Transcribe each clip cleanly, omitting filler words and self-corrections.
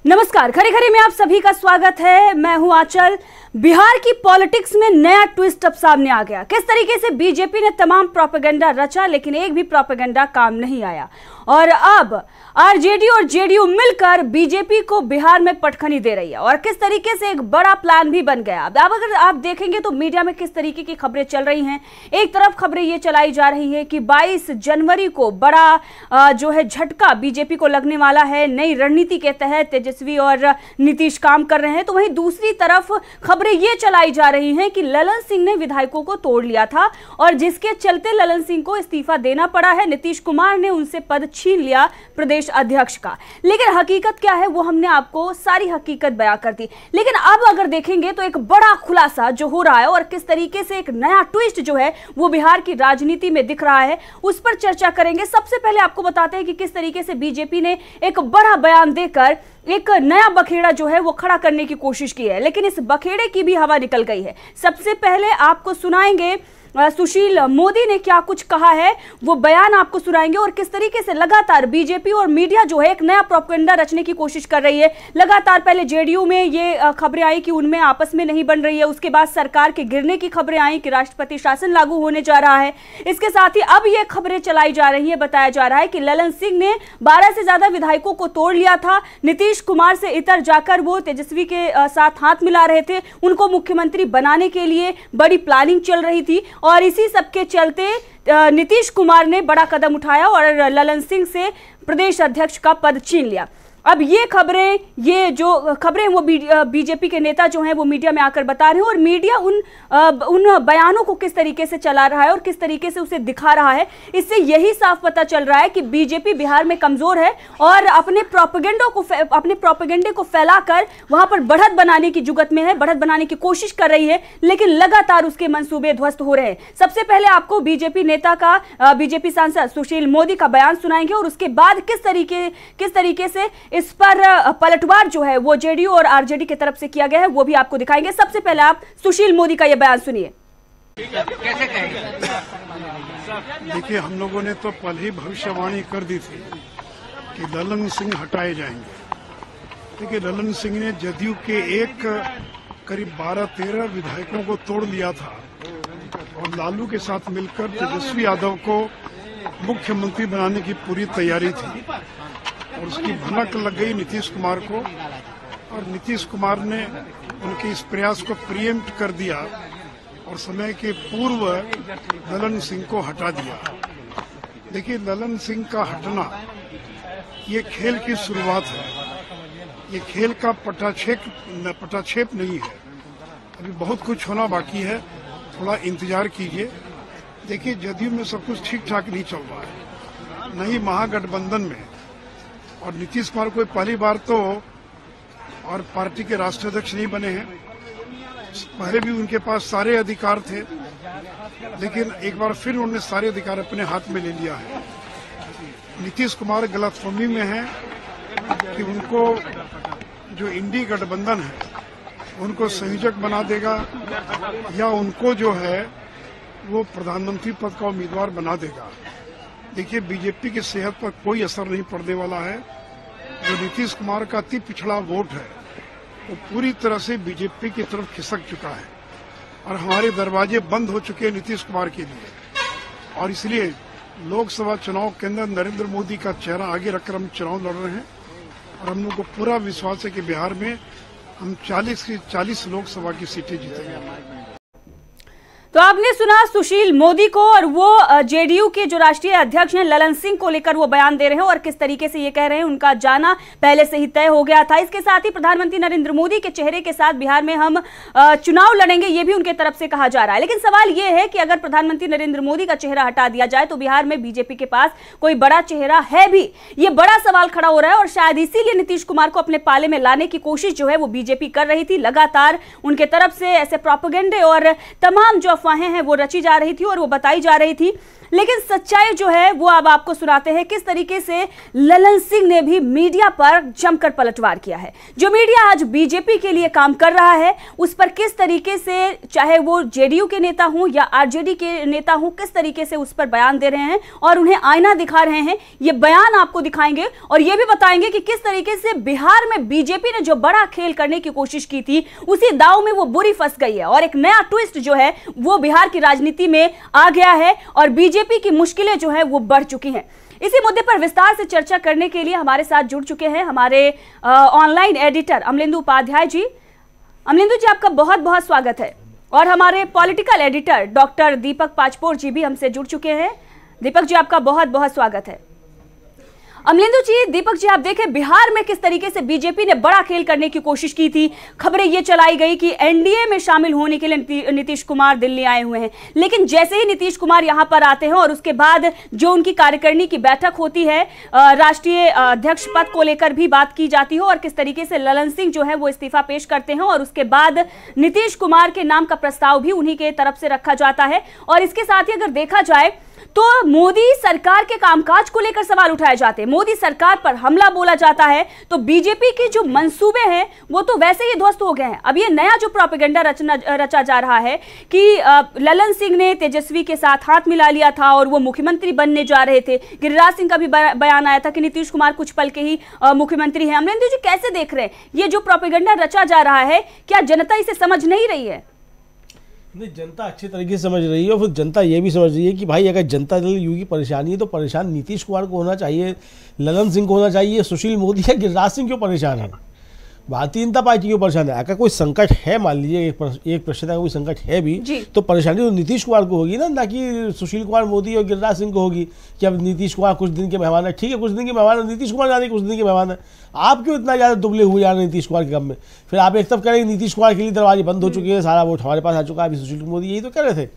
नमस्कार, खरी खरी में आप सभी का स्वागत है। मैं हूं आंचल। बिहार की पॉलिटिक्स में नया ट्विस्ट अब सामने आ गया। किस तरीके से बीजेपी ने तमाम प्रोपेगेंडा रचा लेकिन एक भी प्रोपेगेंडा काम नहीं आया और अब आरजेडी और जेडीयू मिलकर बीजेपी को बिहार में पटखनी दे रही है और किस तरीके से एक बड़ा प्लान भी बन गया। अब अगर आप देखेंगे तो मीडिया में किस तरीके की खबरें चल रही हैं। एक तरफ खबरें ये चलाई जा रही है कि 22 जनवरी को बड़ा जो है झटका बीजेपी को लगने वाला है। नई रणनीति के तहत तेजस्वी और नीतीश काम कर रहे हैं, तो वहीं दूसरी तरफ खबरें ये चलाई जा रही हैं कि ललन सिंह ने विधायकों को तोड़ लिया था और जिसके चलते ललन सिंह को इस्तीफा देना पड़ा है। नीतीश कुमार ने उनसे पद छीन लिया प्रदेश अध्यक्ष का। लेकिन हकीकत क्या है वो हमने आपको सारी हकीकत बयां कर दी। लेकिन अब अगर देखेंगे तो एक बड़ा खुलासा जो हो रहा है और किस तरीके से एक नया ट्विस्ट जो है वो बिहार की राजनीति में दिख रहा है, उस पर चर्चा करेंगे। सबसे पहले आपको बताते हैं कि किस तरीके से बीजेपी ने एक बड़ा बयान देकर एक नया बखेड़ा जो है वो खड़ा करने की कोशिश की है, लेकिन इस बखेड़े की भी हवा निकल गई है। सबसे पहले आपको सुनाएंगे सुशील मोदी ने क्या कुछ कहा है, वो बयान आपको सुनाएंगे और किस तरीके से लगातार बीजेपी और मीडिया जो है एक नया प्रोपेगेंडा रचने की कोशिश कर रही है। लगातार पहले जेडीयू में ये खबरें आई कि उनमें आपस में नहीं बन रही है, उसके बाद सरकार के गिरने की खबरें आई कि राष्ट्रपति शासन लागू होने जा रहा है। इसके साथ ही अब ये खबरें चलाई जा रही है, बताया जा रहा है कि ललन सिंह ने 12 से ज्यादा विधायकों को तोड़ लिया था। नीतीश कुमार से इतर जाकर वो तेजस्वी के साथ हाथ मिला रहे थे, उनको मुख्यमंत्री बनाने के लिए बड़ी प्लानिंग चल रही थी और इसी सबके चलते नीतीश कुमार ने बड़ा कदम उठाया और ललन सिंह से प्रदेश अध्यक्ष का पद छीन लिया। अब ये जो खबरें वो बीजेपी के नेता जो हैं वो मीडिया में आकर बता रहे हैं और मीडिया उन बयानों को किस तरीके से चला रहा है और किस तरीके से उसे दिखा रहा है, इससे यही साफ पता चल रहा है कि बीजेपी बिहार में कमजोर है और अपने प्रोपेगेंडे को फैलाकर वहां पर बढ़त बनाने की जुगत में है, बढ़त बनाने की कोशिश कर रही है, लेकिन लगातार उसके मंसूबे ध्वस्त हो रहे हैं। सबसे पहले आपको बीजेपी सांसद सुशील मोदी का बयान सुनाएंगे और उसके बाद किस तरीके से इस पर पलटवार जो है वो जेडीयू और आरजेडी की तरफ से किया गया है वो भी आपको दिखाएंगे। सबसे पहले आप सुशील मोदी का यह बयान सुनिए। कैसे कहेंगे? देखिए, हम लोगों ने तो पहले ही भविष्यवाणी कर दी थी कि ललन सिंह हटाए जाएंगे। देखिए, ललन सिंह ने जदयू के करीब 12-13 विधायकों को तोड़ लिया था और लालू के साथ मिलकर तेजस्वी यादव को मुख्यमंत्री बनाने की पूरी तैयारी थी और उसकी भनक लग गई नीतीश कुमार को और नीतीश कुमार ने उनके इस प्रयास को प्रीएम्प्ट कर दिया और समय के पूर्व ललन सिंह को हटा दिया। देखिए, ललन सिंह का हटना ये खेल की शुरुआत है, ये खेल का पटाक्षेप नहीं है। अभी बहुत कुछ होना बाकी है, थोड़ा इंतजार कीजिए। देखिए, जदयू में सब कुछ ठीक ठाक नहीं चल रहा है, नहीं महागठबंधन में, और नीतीश कुमार कोई पहली बार तो और पार्टी के राष्ट्रीय अध्यक्ष नहीं बने हैं। पहले भी उनके पास सारे अधिकार थे, लेकिन एक बार फिर उन्होंने सारे अधिकार अपने हाथ में ले लिया है। नीतीश कुमार गलतफहमी में है कि उनको जो इंडी गठबंधन है उनको संयोजक बना देगा या उनको जो है वो प्रधानमंत्री पद का उम्मीदवार बना देगा। देखिए, बीजेपी की सेहत पर कोई असर नहीं पड़ने वाला है। जो नीतीश कुमार का अति पिछड़ा वोट है वो पूरी तरह से बीजेपी की तरफ खिसक चुका है और हमारे दरवाजे बंद हो चुके हैं नीतीश कुमार के लिए। और इसलिए लोकसभा चुनाव के अंदर नरेंद्र मोदी का चेहरा आगे रखकर हम चुनाव लड़ रहे हैं और हम लोग को पूरा विश्वास है कि बिहार में हम 40 की 40 लोकसभा की सीटें जीतेंगे। तो आपने सुना सुशील मोदी को और वो जेडीयू के जो राष्ट्रीय अध्यक्ष हैं ललन सिंह को लेकर वो बयान दे रहे हैं और किस तरीके से ये कह रहे हैं उनका जाना पहले से ही तय हो गया था। इसके साथ ही प्रधानमंत्री नरेंद्र मोदी के चेहरे के साथ बिहार में हम चुनाव लड़ेंगे, ये भी उनके तरफ से कहा जा रहा है। लेकिन सवाल ये है कि अगर प्रधानमंत्री नरेंद्र मोदी का चेहरा हटा दिया जाए तो बिहार में बीजेपी के पास कोई बड़ा चेहरा है भी, ये बड़ा सवाल खड़ा हो रहा है और शायद इसीलिए नीतीश कुमार को अपने पाले में लाने की कोशिश जो है वो बीजेपी कर रही थी। लगातार उनके तरफ से ऐसे प्रोपेगेंडे और तमाम जो अफवाहें हैं वो रची जा रही थी और वो बताई जा रही थी। लेकिन सच्चाई जो है वो अब आपको सुनाते हैं किस तरीके से ललन सिंह ने भी मीडिया पर जमकर पलटवार किया है। जो मीडिया आज बीजेपी के लिए काम कर रहा है उस पर किस तरीके से, चाहे वो जेडीयू के नेता हों या आरजेडी के नेता हों, किस तरीके से उस पर बयान दे रहे हैं और उन्हें आईना दिखा रहे हैं, ये बयान आपको दिखाएंगे और ये भी बताएंगे कि किस तरीके से बिहार में बीजेपी ने जो बड़ा खेल करने की कोशिश की थी उसी दांव में वो बुरी फंस गई है और एक नया ट्विस्ट जो है वो बिहार की राजनीति में आ गया है और बीजेपी की मुश्किलें जो है वो बढ़ चुकी हैं। इसी मुद्दे पर विस्तार से चर्चा करने के लिए हमारे साथ जुड़ चुके हैं हमारे ऑनलाइन एडिटर अमलेंदु उपाध्याय जी। अमलेंदु जी, आपका बहुत बहुत स्वागत है। और हमारे पॉलिटिकल एडिटर डॉक्टर दीपक पाचपोर जी भी हमसे जुड़ चुके हैं। दीपक जी, आपका बहुत बहुत स्वागत है। अमलेंदु जी, दीपक जी, आप देखें बिहार में किस तरीके से बीजेपी ने बड़ा खेल करने की कोशिश की थी। खबरें ये चलाई गई कि एनडीए में शामिल होने के लिए नीतीश कुमार दिल्ली आए हुए हैं, लेकिन जैसे ही नीतीश कुमार यहां पर आते हैं और उसके बाद जो उनकी कार्यकारिणी की बैठक होती है, राष्ट्रीय अध्यक्ष पद को लेकर भी बात की जाती है और किस तरीके से ललन सिंह जो है वो इस्तीफा पेश करते हैं और उसके बाद नीतीश कुमार के नाम का प्रस्ताव भी उन्हीं के तरफ से रखा जाता है। और इसके साथ ही अगर देखा जाए तो मोदी सरकार के कामकाज को लेकर सवाल उठाए जाते हैं, मोदी सरकार पर हमला बोला जाता है, तो बीजेपी के जो मंसूबे हैं वो तो वैसे ही ध्वस्त हो गए हैं। अब ये नया जो प्रोपेगेंडा रचा जा रहा है कि ललन सिंह ने तेजस्वी के साथ हाथ मिला लिया था और वो मुख्यमंत्री बनने जा रहे थे। गिरिराज सिंह का भी बयान आया था कि नीतीश कुमार कुछ पल के ही मुख्यमंत्री हैं। अमलेंदु जी, कैसे देख रहे हैं ये जो प्रोपेगेंडा रचा जा रहा है, क्या जनता इसे समझ नहीं रही है? नहीं, जनता अच्छी तरीके से समझ रही है और फिर जनता ये भी समझ रही है कि भाई अगर जनता दल यू की परेशानी है तो परेशान नीतीश कुमार को होना चाहिए, ललन सिंह को होना चाहिए, सुशील मोदी या गिरिराज सिंह क्यों परेशान है, भारतीय जनता पार्टी क्यों परेशान है। अगर कोई संकट है, मान लीजिए एक प्रश्न का कोई संकट है भी तो परेशानी तो नीतीश कुमार को होगी ना कि सुशील कुमार मोदी और गिरिराज सिंह को होगी कि अब नीतीश कुमार कुछ दिन के मेहमान है। ठीक है, कुछ दिन के मेहमान है, नीतीश कुमार जाने कुछ दिन के मेहमान है, आप क्यों इतना ज़्यादा दुबले हुए जा रहे हैं नीतीश कुमार के गम में। फिर आप एक तरफ कह रहे हैं नीतीश कुमार के लिए दरवाजे बंद हो चुके हैं, सारा वोट हमारे पास आ चुका है। अभी सुशील मोदी यही तो कह रहे थे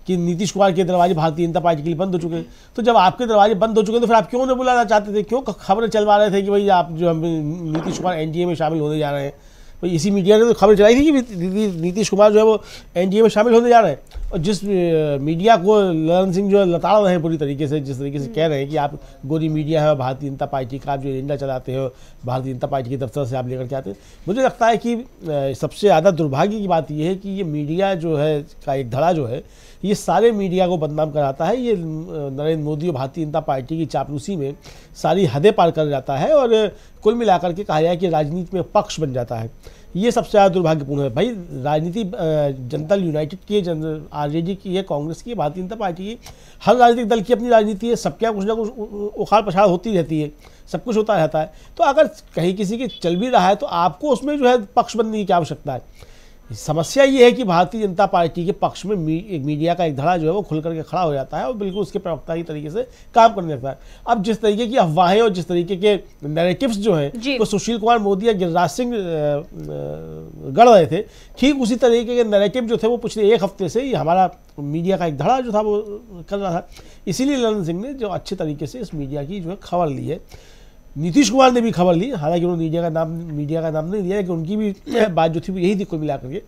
कि नीतीश कुमार के दरवाजे भारतीय जनता पार्टी के लिए बंद हो चुके हैं। तो जब आपके दरवाजे बंद हो चुके हैं तो फिर आप क्यों नहीं बुलाना चाहते थे, क्यों खबरें चलवा रहे थे कि भाई आप जो हम नीतीश कुमार एनडीए में शामिल होने जा रहे हैं। भाई इसी मीडिया ने तो खबर चलाई थी कि नीतीश कुमार जो है वो एनडीए में शामिल होने जा रहे हैं। और जिस मीडिया को ललन सिंह जो लताड़ रहे हैं पूरी तरीके से, जिस तरीके से कह रहे हैं कि आप गोरी मीडिया है, भारतीय जनता पार्टी का आप जो एजेंडा चलाते हो, भारतीय जनता पार्टी के दफ्तर से आप लेकर के आते हैं। मुझे लगता है कि सबसे ज़्यादा दुर्भाग्य की बात यह है कि ये मीडिया जो है का एक धड़ा जो है ये सारे मीडिया को बदनाम कराता है। ये नरेंद्र मोदी और भारतीय जनता पार्टी की चापलूसी में सारी हदें पार कर जाता है और कुल मिलाकर के कहा जाए कि राजनीति में पक्ष बन जाता है। ये सबसे ज़्यादा दुर्भाग्यपूर्ण है। भाई राजनीति जनता दल यूनाइटेड की है, आरजेडी की है, कांग्रेस की है, भारतीय जनता पार्टी की, हर राजनीतिक दल की अपनी राजनीति है, सबके कुछ ना कुछ उखाड़ पछाड़ होती रहती है, सब कुछ होता रहता है। तो अगर कहीं किसी की चल भी रहा है तो आपको उसमें जो है पक्ष बनने की क्या आवश्यकता है। समस्या ये है कि भारतीय जनता पार्टी के पक्ष में एक मीडिया का एक धड़ा जो है वो खुल करके खड़ा हो जाता है और बिल्कुल उसके प्रवक्ता की तरीके से काम करने लगता है। अब जिस तरीके की अफवाहें और जिस तरीके के नैरेटिव्स जो हैं तो सुशील कुमार मोदी या गिरिराज सिंह गढ़ रहे थे, ठीक उसी तरीके के नैरेटिव जो थे वो पिछले एक हफ्ते से ही हमारा मीडिया का एक धड़ा जो था वो कर रहा था। इसीलिए ललन सिंह ने जो अच्छे तरीके से इस मीडिया की जो है खबर ली है। नीतीश कुमार ने भी खबर ली, हालांकि उन्होंने मीडिया का नाम नहीं दिया, लेकिन उनकी भी बात जो थी वो यही थी कुल मिलाकर के।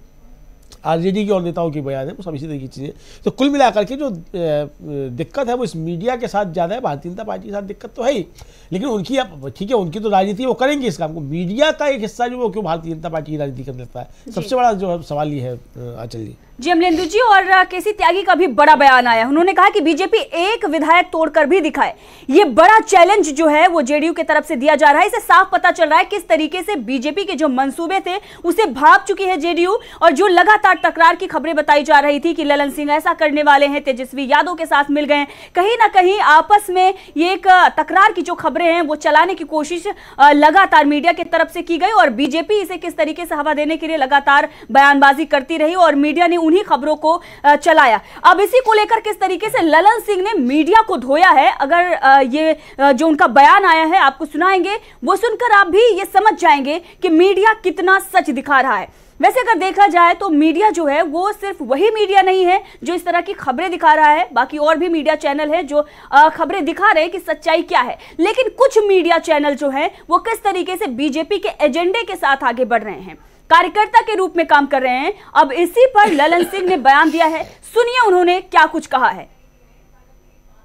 आरजेडी के और नेताओं के बयान है वो सब इसी तरह की चीज़ें। तो कुल मिलाकर के जो दिक्कत है वो इस मीडिया के साथ ज़्यादा है, भारतीय जनता पार्टी के साथ दिक्कत तो है ही, लेकिन उनकी अब ठीक है उनकी तो राजनीति वो करेंगे इस काम को। मीडिया का एक हिस्सा जो वो क्यों भारतीय जनता पार्टी की राजनीति करने लगता है, सबसे बड़ा जो सवाल ये है आंचल जी। अमलेंदु जी, और केसी त्यागी का भी बड़ा बयान आया। उन्होंने कहा कि बीजेपी एक विधायक तोड़कर भी दिखाए। ये बड़ा चैलेंज जो है वो जेडीयू की तरफ से दिया जा रहा है। इसे साफ पता चल रहा है किस तरीके से बीजेपी के जो मंसूबे थे उसे भाग चुकी है जेडीयू। और जो लगातार तकरार की खबरें बताई जा रही थी कि ललन सिंह ऐसा करने वाले हैं, तेजस्वी यादव के साथ मिल गए, कहीं ना कहीं आपस में ये एक तकरार की जो खबरें हैं वो चलाने की कोशिश लगातार मीडिया की तरफ से की गई और बीजेपी इसे किस तरीके से हवा देने के लिए लगातार बयानबाजी करती रही और मीडिया ने उन्हीं खबरों को चलाया। अब इसी को लेकर किस तरीके से ललन सिंह ने मीडिया को धोया है, अगर ये जो उनका बयान आया है आपको सुनाएंगे, वो सुनकर आप भी ये समझ जाएंगे कि मीडिया कितना सच दिखा रहा है। वैसे अगर देखा जाए तो मीडिया जो है वो सिर्फ वही मीडिया नहीं है जो इस तरह की खबरें दिखा रहा है, बाकी और भी मीडिया चैनल है जो खबरें दिखा रहे हैं कि सच्चाई क्या है। लेकिन कुछ मीडिया चैनल जो है वो किस तरीके से बीजेपी के एजेंडे के साथ आगे बढ़ रहे हैं, कार्यकर्ता के रूप में काम कर रहे हैं। अब इसी पर ललन सिंह ने बयान दिया है, सुनिए उन्होंने क्या कुछ कहा है।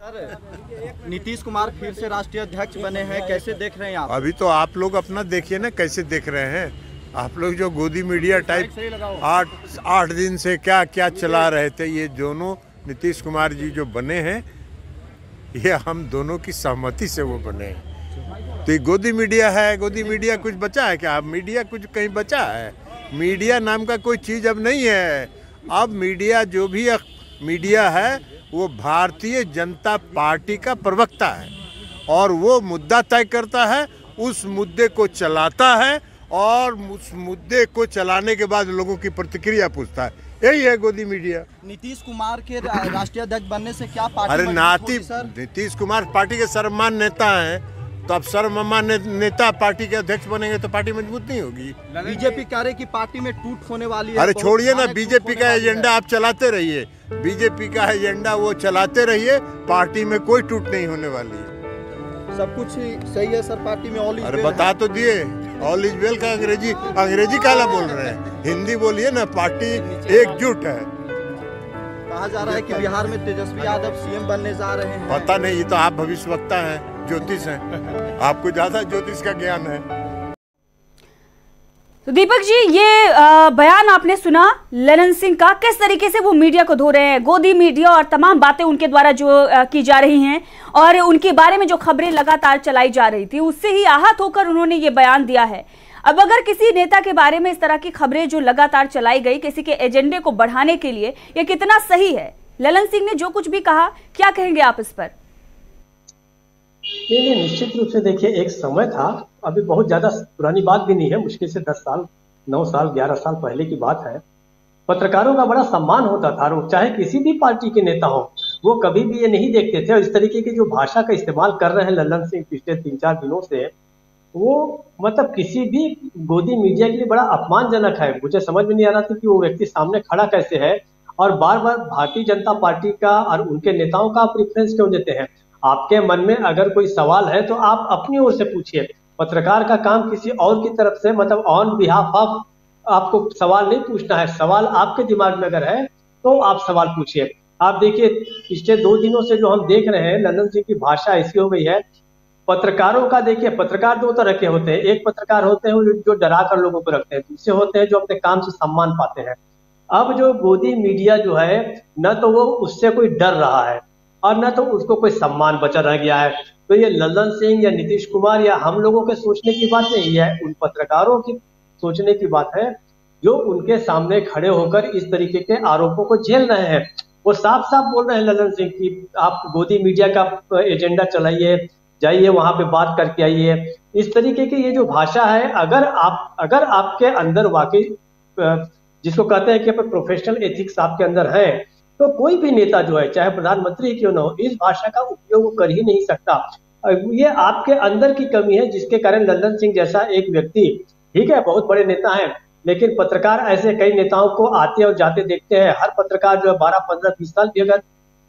नीतीश कुमार फिर से राष्ट्रीय अध्यक्ष बने हैं, कैसे देख रहे हैं आप? अभी तो आप लोग अपना देखिए ना कैसे देख रहे हैं। आप लोग जो गोदी मीडिया टाइप 8 दिन से क्या क्या चला रहे थे, ये दोनों नीतीश कुमार जी जो बने हैं ये हम दोनों की सहमति से वो बने हैं। तो ये गोदी मीडिया है, गोदी मीडिया कुछ बचा है क्या? मीडिया कुछ कहीं बचा है? मीडिया नाम का कोई चीज़ अब नहीं है। अब मीडिया जो भी मीडिया है वो भारतीय जनता पार्टी का प्रवक्ता है और वो मुद्दा तय करता है, उस मुद्दे को चलाता है और उस मुद्दे को चलाने के बाद लोगों की प्रतिक्रिया पूछता है। यही है गोदी मीडिया। नीतीश कुमार के राष्ट्रीय अध्यक्ष बनने से क्या पार्टी अरे नाती सर? नीतीश कुमार पार्टी के सर्वमान नेता हैं, तो अब सर्वमान नेता पार्टी के अध्यक्ष बनेंगे तो पार्टी मजबूत नहीं होगी। बीजेपी कह रही कि पार्टी में टूट होने वाली है। अरे छोड़िए ना, बीजेपी का एजेंडा आप चलाते रहिए, बीजेपी का एजेंडा वो चलाते रहिए, पार्टी में कोई टूट नहीं होने वाली है। सब कुछ सही है सर पार्टी में? ऑल इज अरे बता तो दिए, ऑल इज वेल का अंग्रेजी काला बोल रहे हैं, हिंदी बोलिए ना। पार्टी एकजुट है। कहा जा रहा है कि बिहार में तेजस्वी यादव सीएम बनने जा रहे हैं। पता नहीं, ये तो आप भविष्यवक्ता हैं, ज्योतिष हैं, आपको ज्यादा ज्योतिष का ज्ञान है। तो दीपक जी, ये बयान आपने सुना ललन सिंह का, किस तरीके से वो मीडिया को धो रहे हैं, गोदी मीडिया और तमाम बातें उनके द्वारा जो की जा रही हैं और उनके बारे में जो खबरें लगातार चलाई जा रही थी उससे ही आहत होकर उन्होंने ये बयान दिया है। अब अगर किसी नेता के बारे में इस तरह की खबरें जो लगातार चलाई गई किसी के एजेंडे को बढ़ाने के लिए, ये कितना सही है? ललन सिंह ने जो कुछ भी कहा, क्या कहेंगे आप इस पर? नहीं, निश्चित रूप से देखिए, एक समय था, अभी बहुत ज्यादा पुरानी बात भी नहीं है, मुश्किल से 10 साल 9 साल 11 साल पहले की बात है। पत्रकारों का बड़ा सम्मान होता था, और चाहे किसी भी पार्टी के नेता हो, वो कभी भी ये नहीं देखते थे। और इस तरीके की जो भाषा का इस्तेमाल कर रहे हैं ललन सिंह पिछले 3-4 दिनों से, वो मतलब किसी भी गोदी मीडिया के लिए बड़ा अपमानजनक है। मुझे समझ में नहीं आ रहा था कि वो व्यक्ति सामने खड़ा कैसे है और बार बार भारतीय जनता पार्टी का और उनके नेताओं का प्रेफरेंस क्यों देते हैं। आपके मन में अगर कोई सवाल है तो आप अपनी ओर से पूछिए। पत्रकार का काम किसी और की तरफ से मतलब ऑन बिहाफ ऑफ आपको सवाल नहीं पूछना है। सवाल आपके दिमाग में अगर है तो आप सवाल पूछिए। आप देखिए, पिछले 2 दिनों से जो हम देख रहे हैं, ललन सिंह की भाषा ऐसी हो गई है। पत्रकारों का देखिए, पत्रकार 2 तरह के होते हैं। एक पत्रकार होते हैं जो डरा कर लोगों को रखते हैं, दूसरे होते हैं जो अपने काम से सम्मान पाते हैं। अब जो गोदी मीडिया जो है, न तो वो उससे कोई डर रहा है और न तो उसको कोई सम्मान बचा रह गया है। तो ये ललन सिंह या नीतीश कुमार या हम लोगों के सोचने की बात नहीं है, उन पत्रकारों की सोचने की बात है जो उनके सामने खड़े होकर इस तरीके के आरोपों को झेल रहे हैं। वो साफ साफ बोल रहे हैं ललन सिंह की आप गोदी मीडिया का एजेंडा चलाइए, जाइए वहां पे बात करके आइए। इस तरीके की ये जो भाषा है, अगर आपके अंदर वाकई जिसको कहते हैं कि प्रोफेशनल एथिक्स आपके अंदर है, तो कोई भी नेता जो है, चाहे प्रधानमंत्री क्यों न हो, इस भाषा का उपयोग कर ही नहीं सकता। ये आपके अंदर की कमी है जिसके कारण ललन सिंह जैसा एक व्यक्ति, ठीक है, बहुत बड़े नेता हैं, लेकिन पत्रकार ऐसे कई नेताओं को आते और जाते देखते हैं। हर पत्रकार जो है 12, 15, 20 साल भी अगर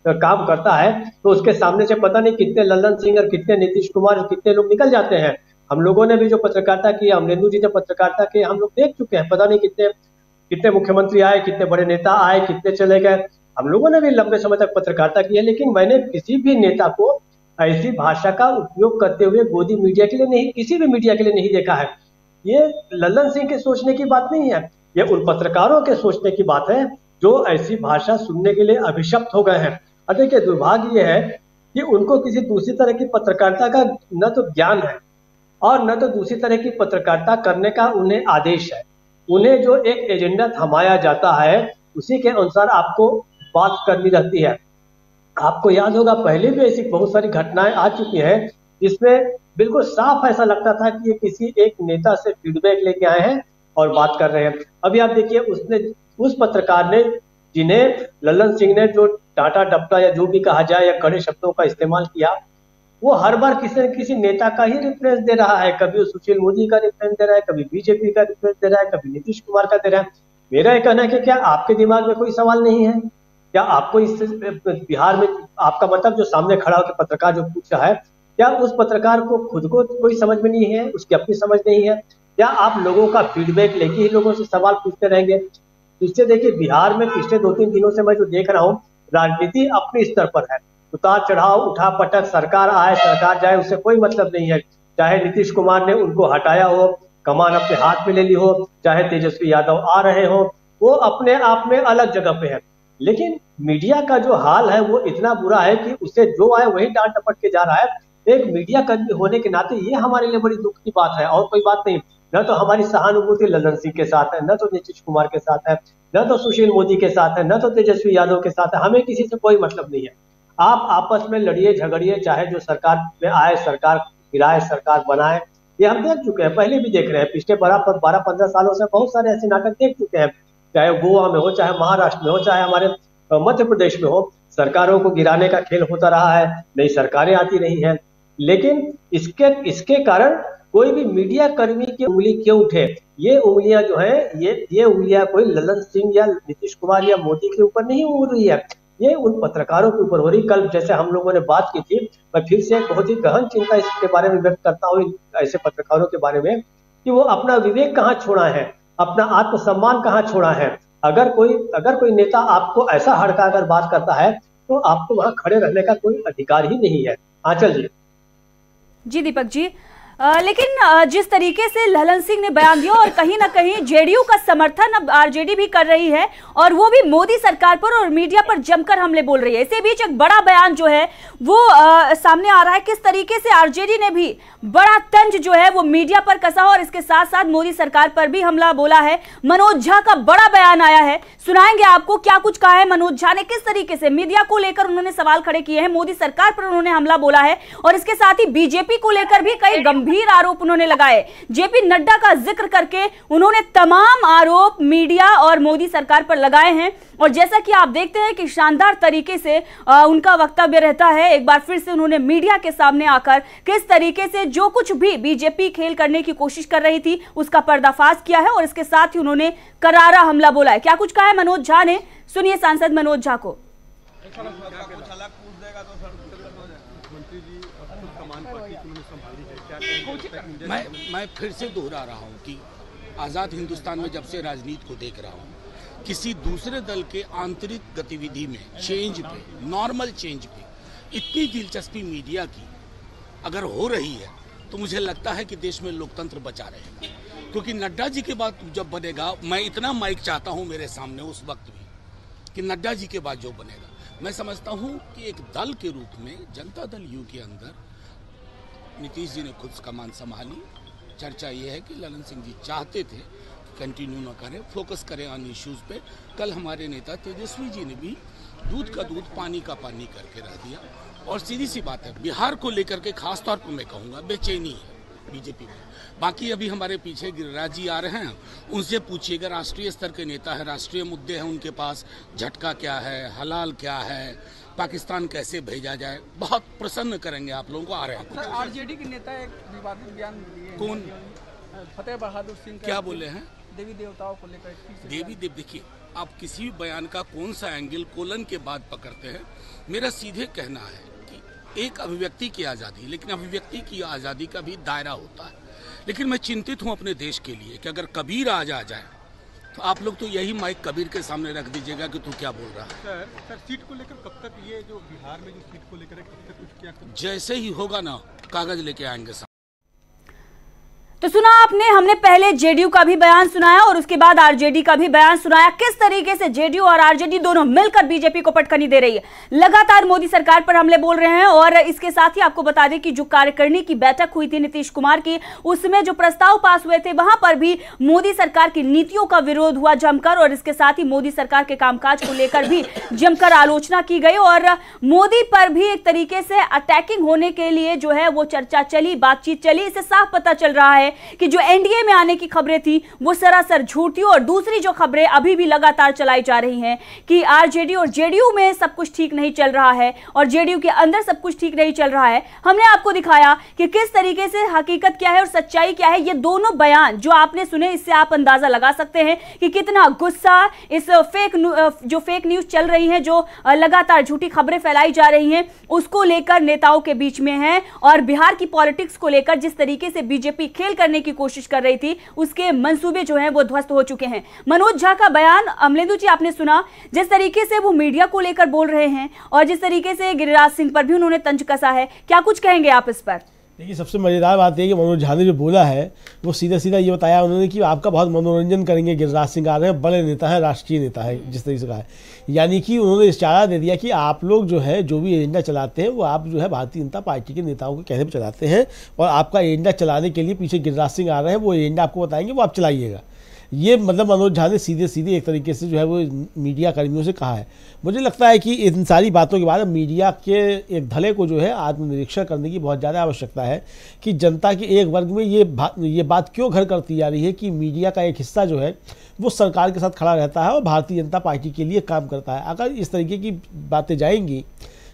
काम करता है तो उसके सामने से पता नहीं कितने ललन सिंह और कितने नीतीश कुमार और कितने लोग निकल जाते हैं। हम लोगों ने भी जो पत्रकारिता की, अमरेंदु जी ने पत्रकारिता की, हम लोग देख चुके हैं। पता नहीं कितने मुख्यमंत्री आए, कितने बड़े नेता आए, कितने चले गए। हम लोगों ने भी लंबे समय तक पत्रकारिता की है, लेकिन मैंने किसी भी नेता को ऐसी भाषा का उपयोग करते हुए गोदी मीडिया के लिए नहीं, किसी भी मीडिया के लिए नहीं देखा है। ये ललन सिंह के सोचने की बात नहीं है, ये उन पत्रकारों के सोचने की बात है जो ऐसी भाषा सुनने के लिए अभिशप्त हो गए हैं। और देखिए, दुर्भाग्य यह है कि उनको किसी दूसरी तरह की पत्रकारिता का न तो ज्ञान है और न तो दूसरी तरह की पत्रकारिता करने का उन्हें आदेश है। उन्हें जो एक एजेंडा थमाया जाता है उसी के अनुसार आपको बात करनी रहती है। आपको याद होगा, पहले भी ऐसी बहुत सारी घटनाएं आ चुकी हैं जिसमें बिल्कुल साफ ऐसा लगता था कि ये किसी एक नेता से फीडबैक लेके आए हैं और बात कर रहे हैं। अभी आप देखिए, उस पत्रकार ने, जिन्हें ललन सिंह ने जो डांटा डपटा या जो भी कहा जाए या कड़े शब्दों का इस्तेमाल किया, वो हर बार किसी न किसी नेता का ही रेफरेंस दे रहा है। कभी वो सुशील मोदी का रेफरेंस दे रहा है, कभी बीजेपी का रेफरेंस दे रहा है, कभी नीतीश कुमार का दे रहा है। मेरा ये कहना है कि क्या आपके दिमाग में कोई सवाल नहीं है? क्या आपको इस बिहार में आपका मतलब जो सामने खड़ा होकर पत्रकार जो पूछ रहा है, क्या उस पत्रकार को खुद को कोई समझ में नहीं है, उसकी अपनी समझ नहीं है? क्या आप लोगों का फीडबैक लेके ही लोगों से सवाल पूछते रहेंगे? इससे देखिए, बिहार में पिछले 2-3 दिनों से मैं जो देख रहा हूँ, राजनीति अपने स्तर पर है। उतार चढ़ाव, उठा पटक, सरकार आए सरकार जाए, उससे कोई मतलब नहीं है। चाहे नीतीश कुमार ने उनको हटाया हो, कमान अपने हाथ में ले ली हो, चाहे तेजस्वी यादव आ रहे हो, वो अपने आप में अलग जगह पे है। लेकिन मीडिया का जो हाल है वो इतना बुरा है कि उसे जो आए वही डांट टपट के जा रहा है। एक मीडिया कर्मी होने के नाते ये हमारे लिए बड़ी दुख की बात है, और कोई बात नहीं। न तो हमारी सहानुभूति ललन सिंह के साथ है, न तो नीतीश कुमार के साथ है, न तो सुशील मोदी के साथ है, न तो तेजस्वी यादव के साथ है। हमें किसी से कोई मतलब नहीं है। आप आपस में लड़िए झगड़िए, चाहे जो सरकार में आए सरकार गिराए सरकार बनाए, ये हम देख चुके हैं, पहले भी देख रहे हैं। पिछले 12-15 सालों से बहुत सारे ऐसे नाटक देख चुके हैं, चाहे गोवा में हो, चाहे महाराष्ट्र में हो, चाहे हमारे मध्य प्रदेश में हो। सरकारों को गिराने का खेल होता रहा है, नई सरकारें आती रही हैं। लेकिन इसके कारण कोई भी मीडिया कर्मी की उंगली क्यों उठे? ये उंगलियां जो है ये उंगलियां कोई ललन सिंह या नीतीश कुमार या मोदी के ऊपर नहीं उड़ रही है, ये उन पत्रकारों के ऊपर हो रही। कल जैसे हम लोगों ने बात की थी, मैं फिर से एक बहुत ही गहन चिंता इसके बारे में व्यक्त करता हूँ, ऐसे पत्रकारों के बारे में, कि वो अपना विवेक कहाँ छोड़ा है, अपना आत्मसम्मान कहाँ छोड़ा है। अगर कोई नेता आपको ऐसा हड़का कर बात करता है तो आपको वहां खड़े रहने का कोई अधिकार ही नहीं है। आंचल जी। दीपक जी, लेकिन जिस तरीके से ललन सिंह ने बयान दिया और कहीं ना कहीं जेडीयू का समर्थन अब आरजेडी भी कर रही है, और वो भी मोदी सरकार पर और मीडिया पर जमकर हमले बोल रही है। इसी बीच एक बड़ा बयान जो है वो सामने आ रहा है, किस तरीके से आरजेडी ने भी बड़ा तंज जो है वो मीडिया पर कसा और इसके साथ साथ मोदी सरकार पर भी हमला बोला है। मनोज झा का बड़ा बयान आया है, सुनाएंगे आपको क्या कुछ कहा है मनोज झा ने, किस तरीके से मीडिया को लेकर उन्होंने सवाल खड़े किए हैं, मोदी सरकार पर उन्होंने हमला बोला है, और इसके साथ ही बीजेपी को लेकर भी कई गंभीर आरोप उन्होंने लगाए। जेपी नड्डा का जिक्र करके उन्होंने तमाम आरोप मीडिया और मोदी सरकार पर लगाए हैं। और जैसा कि आप देखते हैं कि शानदार तरीके से उनका वक्तव्य रहता है। एक बार फिर से उन्होंने मीडिया के सामने आकर किस तरीके से जो कुछ भी बीजेपी खेल करने की कोशिश कर रही थी उसका पर्दाफाश किया है, और इसके साथ ही उन्होंने करारा हमला बोला है। क्या कुछ कहा है मनोज झा ने, सुनिए सांसद मनोज झा को। मैं फिर से दोहरा रहा हूं कि आज़ाद हिंदुस्तान में जब से राजनीति को देख रहा हूं, किसी दूसरे दल के आंतरिक गतिविधि में, चेंज पे, नॉर्मल चेंज पे इतनी दिलचस्पी मीडिया की अगर हो रही है तो मुझे लगता है कि देश में लोकतंत्र बचा रहेगा। क्योंकि नड्डा जी के बाद जब बनेगा, मैं इतना माइक चाहता हूं मेरे सामने उस वक्त भी कि नड्डा जी के बाद जो बनेगा, मैं समझता हूं कि एक दल के रूप में जनता दल यू के अंदर नीतीश जी ने खुद कमान संभाली। चर्चा ये है कि ललन सिंह जी चाहते थे कंटिन्यू न करें, फोकस करें ऑन इश्यूज पे। कल हमारे नेता तेजस्वी जी ने भी दूध का दूध पानी का पानी करके रह दिया। और सीधी सी बात है, बिहार को लेकर के खास तौर पर मैं कहूँगा बेचैनी है बीजेपी में। बाकी अभी हमारे पीछे गिरिराज जी आ रहे हैं, उनसे पूछिएगा, राष्ट्रीय स्तर के नेता है, राष्ट्रीय मुद्दे हैं उनके पास, झटका क्या है, हलाल क्या है, पाकिस्तान कैसे भेजा जाए, बहुत प्रसन्न करेंगे आप लोगों को। आ रहे हैं आरजेडी के नेता एक विवादित बयान दिए, कौन? फतेह बहादुर सिंह। क्या बोले हैं? देवी देवताओं को लेकर। देवी देव, देखिए आप किसी भी बयान का कौन सा एंगल कोलन के बाद पकड़ते हैं। मेरा सीधे कहना है कि एक अभिव्यक्ति की आज़ादी, लेकिन अभिव्यक्ति की आज़ादी का भी दायरा होता है। लेकिन मैं चिंतित हूं अपने देश के लिए कि अगर कबीर आ जाए तो आप लोग तो यही माइक कबीर के सामने रख दीजिएगा कि तू क्या बोल रहा है। सर सीट को लेकर कब तक, ये जो बिहार में जो सीट को लेकर कब तक कुछ क्या जैसे ही होगा ना, कागज लेके आएंगे। तो सुना आपने, हमने पहले जेडीयू का भी बयान सुनाया और उसके बाद आरजेडी का भी बयान सुनाया। किस तरीके से जेडीयू और आरजेडी दोनों मिलकर बीजेपी को पटखनी दे रही है, लगातार मोदी सरकार पर हमले बोल रहे हैं। और इसके साथ ही आपको बता दें कि जो कार्यकारिणी की बैठक हुई थी नीतीश कुमार की, उसमें जो प्रस्ताव पास हुए थे वहां पर भी मोदी सरकार की नीतियों का विरोध हुआ जमकर, और इसके साथ ही मोदी सरकार के कामकाज को लेकर भी जमकर आलोचना की गई और मोदी पर भी एक तरीके से अटैकिंग होने के लिए जो है वो चर्चा चली, बातचीत चली। इससे साफ पता चल रहा है कि जो एनडीए में आने की खबरें थी वो सरासर झूठ थी। और दूसरी जो खबरें अभी भी लगातार चलाई जा रही हैं कि आरजेडी और जेडीयू में सब कुछ ठीक नहीं चल रहा है और जेडीयू के अंदर सब कुछ ठीक नहीं चल रहा है। हमने आपको दिखाया कि किस तरीके से हकीकत क्या है और सच्चाई क्या है। ये दोनों बयान जो आपने सुने, इससे आप अंदाजा लगा सकते हैं कि कितना गुस्सा इस फेक न्यूज चल रही है, जो लगातार झूठी खबरें फैलाई जा रही हैं, उसको लेकर नेताओं के बीच में है। और बिहार की पॉलिटिक्स को लेकर जिस तरीके से बीजेपी खेल करने की कोशिश कर रही थी, उसके मंसूबे जो हैं वो ध्वस्त हो चुके हैं। मनोज झा का बयान अमलेंदु जी आपने सुना, जिस तरीके से वो मीडिया को लेकर बोल रहे हैं और जिस तरीके से गिरिराज सिंह पर भी उन्होंने तंज कसा है, क्या कुछ कहेंगे आप इस पर? देखिए, सबसे मज़ेदार बात है कि मनोज झा ने जो बोला है वो सीधा सीधा ये बताया उन्होंने कि आपका बहुत मनोरंजन करेंगे गिरिराज सिंह आ रहे हैं, बड़े नेता हैं, राष्ट्रीय नेता है, जिस तरीके से कहा है। यानी कि उन्होंने इशारा दे दिया कि आप लोग जो है जो भी एजेंडा चलाते हैं वो आप जो है भारतीय जनता पार्टी के नेताओं के कहने पर चलाते हैं, और आपका एजेंडा चलाने के लिए पीछे गिरिराज सिंह आ रहे हैं, वो एजेंडा आपको बताएंगे, वो आप चलाइएगा। ये मतलब मनोज झा ने सीधे सीधे एक तरीके से जो है वो मीडिया कर्मियों से कहा है। मुझे लगता है कि इन सारी बातों के बाद मीडिया के एक धले को जो है आत्मनिरीक्षण करने की बहुत ज़्यादा आवश्यकता है कि जनता के एक वर्ग में ये बात क्यों घर करती जा रही है कि मीडिया का एक हिस्सा जो है वो सरकार के साथ खड़ा रहता है और भारतीय जनता पार्टी के लिए काम करता है। अगर इस तरीके की बातें जाएंगी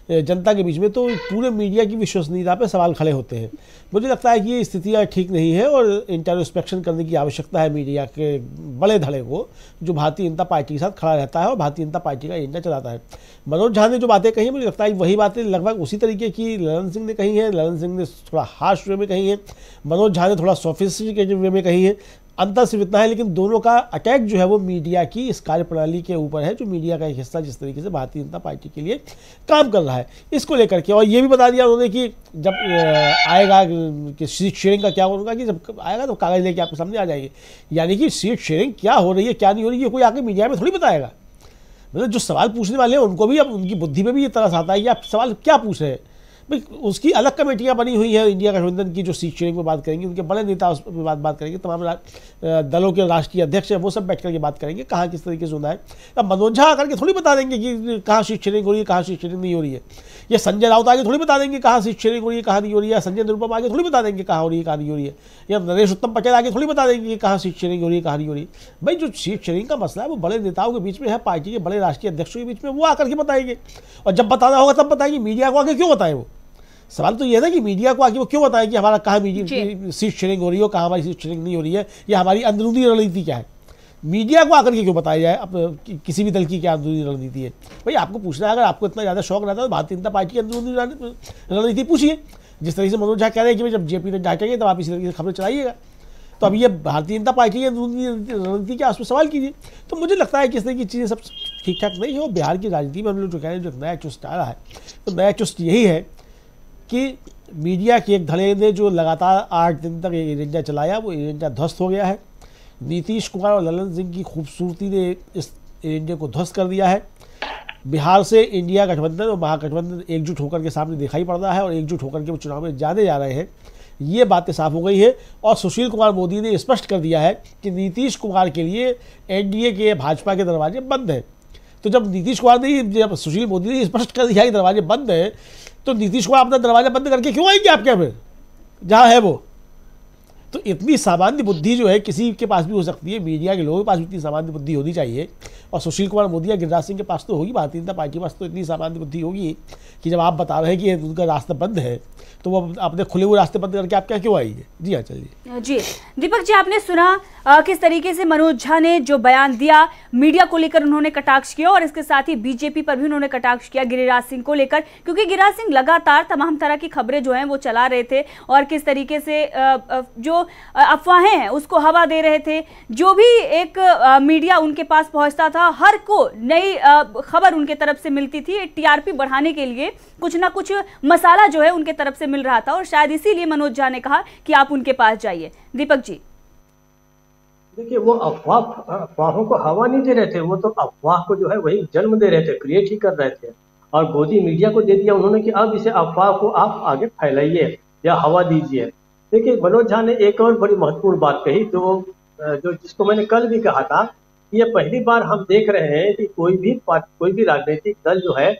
जनता के बीच में तो पूरे मीडिया की विश्वसनीयता पे सवाल खड़े होते हैं। मुझे लगता है कि ये स्थितियाँ ठीक नहीं है और इंट्रोस्पेक्शन करने की आवश्यकता है मीडिया के बड़े धड़े को, जो भारतीय जनता पार्टी के साथ खड़ा रहता है और भारतीय जनता पार्टी का एजेंडा चलाता है। मनोज झा ने जो बातें कही, मुझे लगता है वही बातें लगभग उसी तरीके की ललन सिंह ने कही है। ललन सिंह ने थोड़ा हार्श वे में कही है, मनोज झा ने थोड़ा सोफिस्टिकेटेड वे में कही है। अंतर सिर्फ इतना है, लेकिन दोनों का अटैक जो है वो मीडिया की इस कार्यप्रणाली के ऊपर है, जो मीडिया का एक हिस्सा जिस तरीके से भारतीय जनता पार्टी के लिए काम कर रहा है, इसको लेकर के। और ये भी बता दिया उन्होंने कि जब आएगा कि सीट शेयरिंग का क्या होगा, कि जब आएगा तो कागज लेके आपके सामने आ जाएंगे। यानी कि सीट शेयरिंग क्या हो रही है क्या नहीं हो रही है कोई आके मीडिया में थोड़ी बताएगा। मतलब जो सवाल पूछने वाले हैं उनको भी अब उनकी बुद्धि में भी ये तरस आता है कि आप सवाल क्या पूछ रहे हैं। भाई उसकी अलग कमेटियां बनी हुई है इंडिया गठबंधन की, जो सीट शेयरिंग पर बात करेंगे, उनके बड़े नेता उस पर बात करेंगे, तमाम दलों के राष्ट्रीय अध्यक्ष हैं वो सब बैठ करके बात करेंगे कहाँ किस तरीके से होना है। अब मनोज झा आकर के थोड़ी बता देंगे कि कहाँ सीट शेयरिंग हो रही है कहाँ सीट शेयरिंग नहीं हो रही है, या संजय राउत आगे थोड़ी बता देंगे कहाँ सीट शेयरिंग हो रही है कहाँ नहीं हो रही है, संजय निरुपम आगे थोड़ी बता देंगे कहाँ हो रही है कहाँ नहीं हो रही है, या नरेश उत्तम पटेल आगे थोड़ी बता देंगे कि कहाँ सीट शेयरिंग हो रही है कहाँ नहीं हो रही है। भाई जो सीट शेयरिंग का मसला है वो बड़े नेताओं के बीच में है, पार्टी के बड़े राष्ट्रीय अध्यक्षों के बीच में, वो आकर के बताएंगे। और जब बताना होगा तब बताएंगे, मीडिया को आगे क्यों बताएं। वो सवाल तो ये है कि मीडिया को आगे वो क्यों बताएं कि हमारा कहाँ सीट शेयरिंग हो रही है, कहाँ हमारी सीट शेयरिंग नहीं हो रही है, या हमारी अंदरूनी रणनीति क्या है। मीडिया को आकर के क्यों बताया जाए अब किसी भी दल की क्या अंदरूनी रणनीति है। भाई आपको पूछना है, अगर आपको इतना ज़्यादा शौक रहता है तो भारतीय जनता पार्टी की अंदरूनी रणनीति पूछिए। जिस तरीके से मनोज झा कह रहे हैं कि जब जेपी नड्डा हटेंगे तब आप इसी तरीके से खबरें चलाइएगा, तो अब ये भारतीय जनता पार्टी की अंदरूनी रणनीति क्या, उस पर सवाल कीजिए। तो मुझे लगता है कि इस तरह की चीज़ें सब ठीक ठाक नहीं है। और बिहार की राजनीति में हम लोग जो कह रहे हैं जो नया ट्विस्ट आ रहा है, तो नया ट्विस्ट यही है कि मीडिया के एक धड़े ने जो लगातार 8 दिन तक एजेंडा चलाया वो एजेंडा ध्वस्त हो गया है। नीतीश कुमार और ललन सिंह की खूबसूरती ने इस एजेंडे को ध्वस्त कर दिया है। बिहार से इंडिया गठबंधन और महागठबंधन एकजुट होकर के सामने दिखाई पड़ रहा है और एकजुट होकर के वो चुनाव में जाने जा रहे हैं, ये बातें साफ हो गई है। और सुशील कुमार मोदी ने स्पष्ट कर दिया है कि नीतीश कुमार के लिए एनडीए के भाजपा के दरवाजे बंद हैं। तो जब नीतीश कुमार ने, जब सुशील मोदी ने स्पष्ट कर दिया कि दरवाजे बंद हैं, तो नीतीश कुमार अपना दरवाजा बंद करके क्यों आएंगे आपके यहाँ पे जहाँ है वो। तो इतनी सामान्य बुद्धि जो है किसी के पास भी हो सकती है, मीडिया के लोगों के पास भी इतनी सामान्य बुद्धि होनी चाहिए, और सुशील कुमार मोदी या गिरिराज सिंह के पास तो होगी, भारतीय जनता पार्टी के पास तो इतनी सामान्य बुद्धि होगी कि जब आप बता रहे हैं कि उनका रास्ता बंद है तो वो अपने खुले हुए रास्ते बंद करके आप क्या क्यों आएंगे। जी हाँ, चलिए। जी दीपक जी, आपने सुना किस तरीके से मनोज झा ने जो बयान दिया, मीडिया को लेकर उन्होंने कटाक्ष किया और इसके साथ ही बीजेपी पर भी उन्होंने कटाक्ष किया गिरिराज सिंह को लेकर, क्योंकि गिरिराज सिंह लगातार तमाम तरह की खबरें जो हैं वो चला रहे थे और किस तरीके से जो अफवाहें हैं उसको हवा दे रहे थे। जो भी एक मीडिया उनके पास पहुंचता था, हर को नई खबर उनके तरफ से मिलती थी। टीआरपी बढ़ाने के लिए कुछ ना कुछ मसाला जो है उनके तरफ से मिल रहा था, और शायद इसीलिए मनोज झा ने कहा कि आप उनके पास जाइए। दीपक जी, देखिए, वो अफवाहों को हवा नहीं दे रहे थे, वो तो अफवाह को जो है वही जन्म दे रहे थे, क्रिएट ही कर रहे थे, और गोदी मीडिया को दे दिया उन्होंने कि अब इसे अफवाह को आप आगे फैलाइए या हवा दीजिए। देखिए, मनोज झा ने एक और बड़ी महत्वपूर्ण बात कही जो जिसको मैंने कल भी कहा था, ये पहली बार हम देख रहे हैं कि कोई भी राजनीतिक दल जो है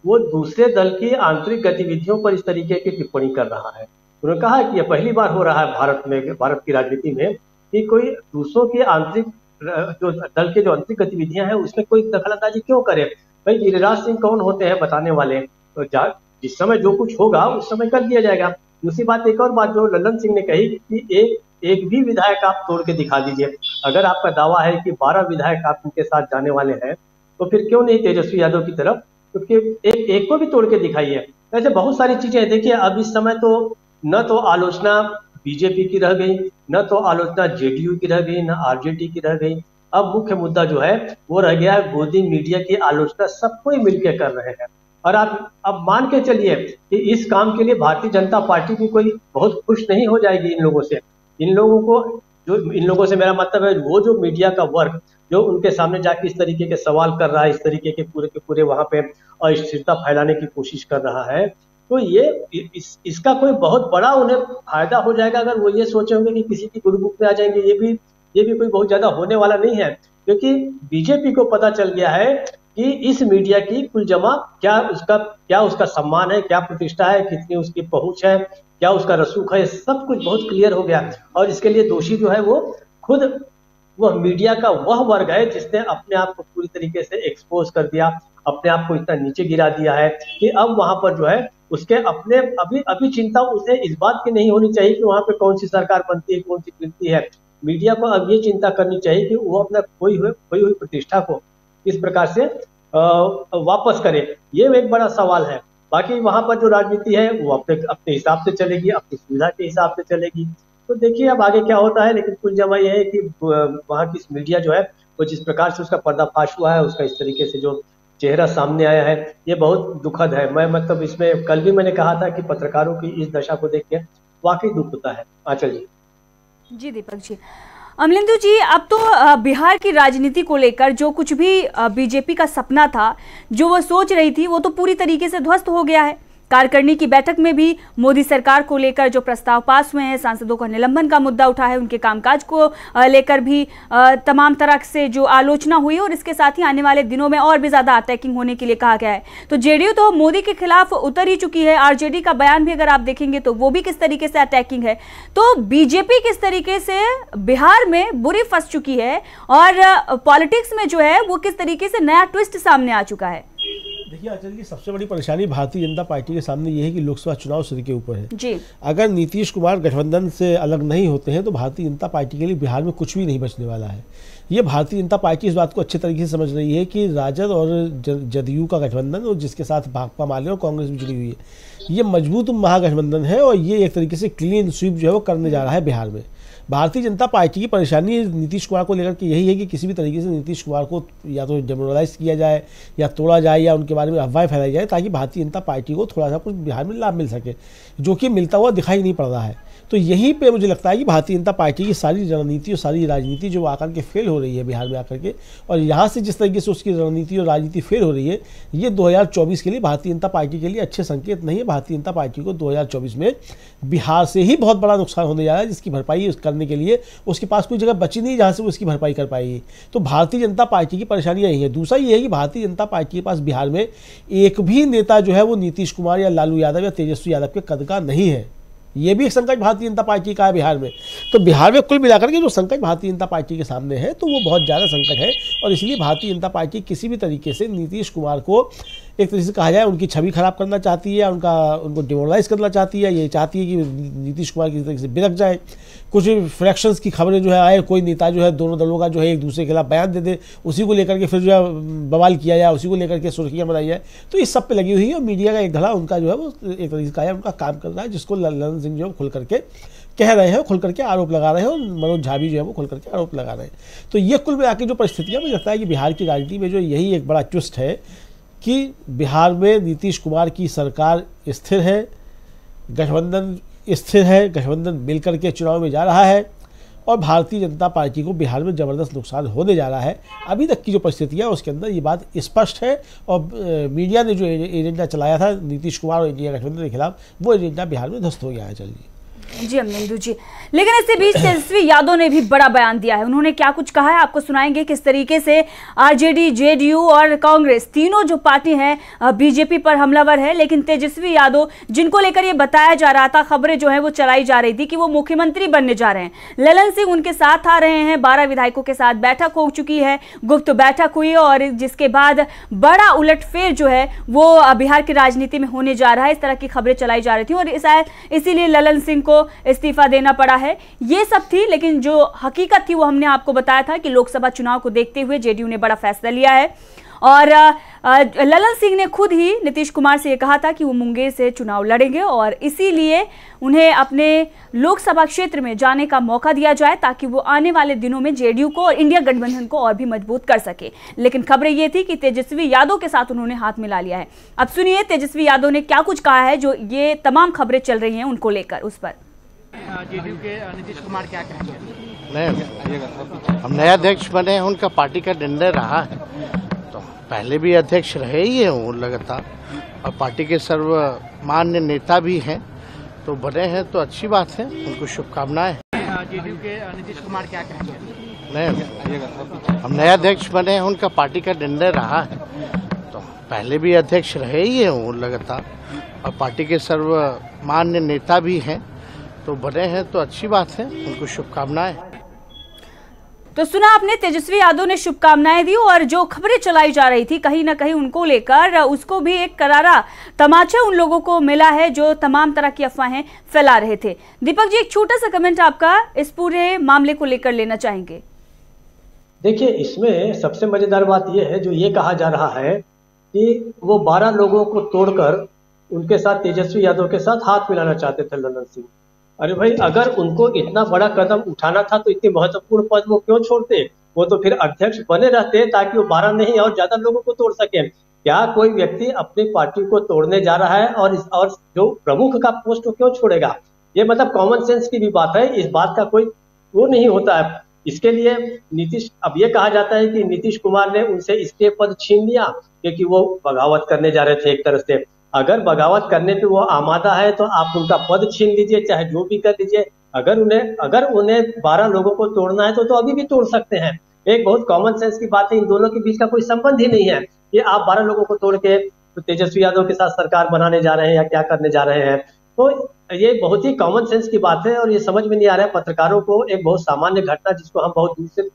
वो दूसरे दल की आंतरिक गतिविधियों पर इस तरीके की टिप्पणी कर रहा है। उन्होंने कहा कि यह पहली बार हो रहा है भारत की राजनीति में कि कोई दूसरों के आंतरिक जो दल के जो आंतरिक गतिविधियां हैं उसमें कोई दखलंदाजी क्यों करे। भाई गिरिराज सिंह कौन होते हैं बताने वाले, तो जिस समय जो कुछ होगा उस समय कर दिया जाएगा। दूसरी बात, एक और बात जो ललन सिंह ने कही कि एक भी विधायक आप तोड़ के दिखा दीजिए। अगर आपका दावा है कि 12 विधायक आप उनके साथ जाने वाले हैं तो फिर क्यों नहीं तेजस्वी यादव की तरफ, क्योंकि एक को भी तोड़ के दिखाइए। ऐसे बहुत सारी चीजें हैं। देखिए, अब इस समय तो न तो आलोचना बीजेपी की रह गई, न तो आलोचना जेडीयू की रह गई, न आरजेडी की रह गई। अब मुख्य मुद्दा जो है वो रह गया है गोदी मीडिया की आलोचना सब कोई मिलकर कर रहे हैं। और आप अब मान के चलिए कि इस काम के लिए भारतीय जनता पार्टी भी कोई बहुत खुश नहीं हो जाएगी इन लोगों से। इन लोगों से मेरा मतलब है वो जो मीडिया का वर्ग जो उनके सामने जाके इस तरीके के सवाल कर रहा है, इस तरीके के पूरे वहां पे अस्थिरता फैलाने की कोशिश कर रहा है, तो ये इसका कोई बहुत बड़ा उन्हें फायदा हो जाएगा अगर वो ये सोचे होंगे कि किसी की गुड बुक में आ जाएंगे। ये भी कोई बहुत ज्यादा होने वाला नहीं है, क्योंकि बीजेपी को पता चल गया है कि इस मीडिया की कुल जमा क्या उसका सम्मान है, क्या प्रतिष्ठा है, कितनी उसकी पहुंच है, क्या उसका रसूख है, सब कुछ बहुत क्लियर हो गया। और इसके लिए दोषी जो है वो खुद वह मीडिया का वह वर्ग है जिसने अपने आप को पूरी तरीके से एक्सपोज कर दिया, अपने आप को इतना नीचे गिरा दिया है कि अब वहां पर जो है उसके अपने अभी चिंता उसे इस बात की नहीं होनी चाहिए कि वहां पे कौन सी सरकार बनती है, कौन सी गिरती है। मीडिया को अब ये चिंता करनी चाहिए कि वो अपना खोई हुई प्रतिष्ठा को किस प्रकार से वापस करे। ये एक बड़ा सवाल है। बाकी वहां पर जो राजनीति है वो अपने हिसाब से चलेगी, अपनी सुविधा के हिसाब से चलेगी। तो देखिए अब आगे क्या होता है, लेकिन कुल जमा यह है कि वहाँ की मीडिया जो है वो जिस प्रकार से उसका पर्दाफाश हुआ है, उसका इस तरीके से जो चेहरा सामने आया है, ये बहुत दुखद है। मैं मतलब इसमें कल भी मैंने कहा था कि पत्रकारों की इस दशा को देख के वाकई दुख होता है। आंचल जी। दीपक जी, अमलेंदु जी, अब तो बिहार की राजनीति को लेकर जो कुछ भी बीजेपी का सपना था, जो वो सोच रही थी, वो तो पूरी तरीके से ध्वस्त हो गया है। कार्यकारिणी की बैठक में भी मोदी सरकार को लेकर जो प्रस्ताव पास हुए हैं, सांसदों का निलंबन का मुद्दा उठा है, उनके कामकाज को लेकर भी तमाम तरह से जो आलोचना हुई, और इसके साथ ही आने वाले दिनों में और भी ज्यादा अटैकिंग होने के लिए कहा गया है। तो जेडीयू तो मोदी के खिलाफ उतर ही चुकी है, आरजेडी का बयान भी अगर आप देखेंगे तो वो भी किस तरीके से अटैकिंग है। तो बीजेपी किस तरीके से बिहार में बुरी फंस चुकी है और पॉलिटिक्स में जो है वो किस तरीके से नया ट्विस्ट सामने आ चुका है। देखिए आंचल जी, सबसे बड़ी परेशानी भारतीय जनता पार्टी के सामने ये है कि लोकसभा चुनाव सिर के ऊपर है जी। अगर नीतीश कुमार गठबंधन से अलग नहीं होते हैं तो भारतीय जनता पार्टी के लिए बिहार में कुछ भी नहीं बचने वाला है। ये भारतीय जनता पार्टी इस बात को अच्छे तरीके से समझ रही है कि राजद और जदयू का गठबंधन, और जिसके साथ भाकपा माले और कांग्रेस भी जुड़ी हुई है, ये मजबूत महागठबंधन है और ये एक तरीके से क्लीन स्वीप जो है वो करने जा रहा है बिहार में। भारतीय जनता पार्टी की परेशानी नीतीश कुमार को लेकर के यही है कि किसी भी तरीके से नीतीश कुमार को या तो डेमोरलाइज किया जाए या तोड़ा जाए या उनके बारे में अफवाहें फैलाई जाए, ताकि भारतीय जनता पार्टी को थोड़ा सा कुछ बिहार में लाभ मिल सके, जो कि मिलता हुआ दिखाई नहीं पड़ रहा है। तो यहीं पे मुझे लगता है कि भारतीय जनता पार्टी की सारी रणनीति और सारी राजनीति जो आकर के फेल हो रही है बिहार में आकर के, और यहाँ से जिस तरीके से उसकी रणनीति और राजनीति फेल हो रही है, ये 2024 के लिए भारतीय जनता पार्टी के लिए अच्छे संकेत नहीं है। भारतीय जनता पार्टी को 2024 में बिहार से ही बहुत बड़ा नुकसान होने जा रहा है, जिसकी भरपाई करने के लिए उसके पास कोई जगह बची नहीं जहाँ से वो उसकी भरपाई कर पाएगी। तो भारतीय जनता पार्टी की परेशानी यही है। दूसरा ये है कि भारतीय जनता पार्टी के पास बिहार में एक भी नेता जो है वो नीतीश कुमार या लालू यादव या तेजस्वी यादव के कद का नहीं है। ये भी एक संकट भारतीय जनता पार्टी का है बिहार में। तो बिहार में कुल मिलाकर के जो संकट भारतीय जनता पार्टी के सामने है तो वो बहुत ज़्यादा संकट है, और इसलिए भारतीय जनता पार्टी किसी भी तरीके से नीतीश कुमार को एक तरीके से कहा जाए उनकी छवि खराब करना चाहती है, उनको डिमोरलाइज करना चाहती है। ये चाहती है कि नीतीश कुमार किसी तरीके से बिलक जाए, कुछ फ्रैक्शंस की खबरें जो है आए, कोई नेता जो है दोनों दलों का जो है एक दूसरे के खिलाफ बयान दे दे, उसी को लेकर के फिर जो है बवाल किया जाए, उसी को लेकर के सुर्खियां बनाई जाए। तो इस सब पे लगी हुई है, और मीडिया का एक धड़ा उनका जो है वो एक तरीके का उनका काम कर रहा है, जिसको ललन सिंह जो है खुल करके कह रहे हैं, खुल करके आरोप लगा रहे हैं, और मनोज झा भी जो है वो खुल करके आरोप लगा रहे हैं। तो ये कुल मिला के जो परिस्थितियाँ, मुझे लगता है कि बिहार की राजनीति में जो यही एक बड़ा ट्विस्ट है कि बिहार में नीतीश कुमार की सरकार स्थिर है, गठबंधन स्थिर है, गठबंधन मिलकर के चुनाव में जा रहा है, और भारतीय जनता पार्टी को बिहार में ज़बरदस्त नुकसान होने जा रहा है। अभी तक की जो परिस्थितियाँ उसके अंदर ये बात स्पष्ट है, और मीडिया ने जो एजेंडा चलाया था नीतीश कुमार और इंडिया गठबंधन के खिलाफ, वो एजेंडा बिहार में ध्वस्त हो गया है। चलिए जी अमलेंदु जी, लेकिन इसके बीच तेजस्वी यादव ने भी बड़ा बयान दिया है। उन्होंने क्या कुछ कहा है आपको सुनाएंगे, किस तरीके से आरजेडी, जेडीयू और कांग्रेस तीनों जो पार्टी हैं बीजेपी पर हमलावर है, लेकिन तेजस्वी यादव जिनको लेकर ये बताया जा रहा था, खबरें जो है वो चलाई जा रही थी कि वो मुख्यमंत्री बनने जा रहे हैं, ललन सिंह उनके साथ आ रहे हैं, 12 विधायकों के साथ बैठक हो चुकी है, गुप्त बैठक हुई, और जिसके बाद बड़ा उलटफेर जो है वो बिहार की राजनीति में होने जा रहा है, इस तरह की खबरें चलाई जा रही थी, और इसीलिए ललन सिंह को इस्तीफा देना पड़ा है। ये सब थी, लेकिन जो हकीकत थी वो हमने आपको बताया था कि लोकसभा चुनाव को देखते हुए जेडीयू ने बड़ा फैसला लिया है, और ललन सिंह ने खुद ही नीतीश कुमार से ये कहा था कि वो मुंगेर से चुनाव लड़ेंगे और इसीलिए उन्हें अपने लोकसभा क्षेत्र में जाने का मौका दिया जाए ताकि वो आने वाले दिनों में जेडीयू को और इंडिया गठबंधन को और भी मजबूत कर सके। लेकिन खबरें ये थी कि तेजस्वी यादव के साथ उन्होंने हाथ मिला लिया है। अब सुनिए तेजस्वी यादव ने क्या कुछ कहा है, जो ये तमाम खबरें चल रही हैं उनको लेकर। उस पर जेडीयू के नीतीश कुमार क्या कहेंगे? नहीं, हम नए अध्यक्ष बने हैं, उनका पार्टी का निर्णय रहा है, तो पहले भी अध्यक्ष रहे ही हैं वो लगातार, और पार्टी के सर्वमान्य नेता भी हैं, तो बने हैं तो अच्छी बात है, उनको शुभकामनाएं। जेडीयू के नीतीश कुमार क्या कहेंगे? नहीं, हम नए अध्यक्ष बने हैं, उनका पार्टी का निर्णय रहा है, तो पहले भी अध्यक्ष रहे ही हैं वो लगातार, और पार्टी के सर्वमान्य नेता भी हैं, तो बने हैं तो अच्छी बात है, उनको शुभकामनाएं। तो सुना आपने, तेजस्वी यादव ने शुभकामनाएं दी और जो खबरें चलाई जा रही थी कहीं ना कहीं उनको लेकर, उसको भी एक करारा तमाचा उन लोगों को मिला है जो तमाम तरह की अफवाहें फैला रहे थे। दीपक जी, एक छोटा सा कमेंट आपका इस पूरे मामले को लेकर लेना चाहेंगे। देखिए, इसमें सबसे मजेदार बात यह है, जो ये कहा जा रहा है कि वो 12 लोगों को तोड़कर उनके साथ तेजस्वी यादव के साथ हाथ मिलाना चाहते थे ललन सिंह। अरे भाई, अगर उनको इतना बड़ा कदम उठाना था तो इतने महत्वपूर्ण पद वो क्यों छोड़ते? वो तो फिर अध्यक्ष बने रहते ताकि वो 12 नहीं और ज्यादा लोगों को तोड़ सके। क्या कोई व्यक्ति अपनी पार्टी को तोड़ने जा रहा है और जो प्रमुख का पोस्ट वो क्यों छोड़ेगा? ये मतलब कॉमन सेंस की भी बात है, इस बात का कोई वो नहीं होता है। इसके लिए नीतीश, अब ये कहा जाता है कि नीतीश कुमार ने उनसे इसके पद छीन लिया क्योंकि वो बगावत करने जा रहे थे एक तरह से। अगर बगावत करने पे वो आमादा है तो आप उनका पद छीन लीजिए, चाहे जो भी कर लीजिए। अगर उन्हें 12 लोगों को तोड़ना है तो अभी भी तोड़ सकते हैं। एक बहुत कॉमन सेंस की बात है, इन दोनों के बीच का कोई संबंध ही नहीं है कि आप 12 लोगों को तोड़ के तो तेजस्वी यादव के साथ सरकार बनाने जा रहे हैं या क्या करने जा रहे हैं। तो ये बहुत ही कॉमन सेंस की बात है और ये समझ में नहीं आ रहा है पत्रकारों को। एक बहुत सामान्य घटना जिसको हम बहुत दूर से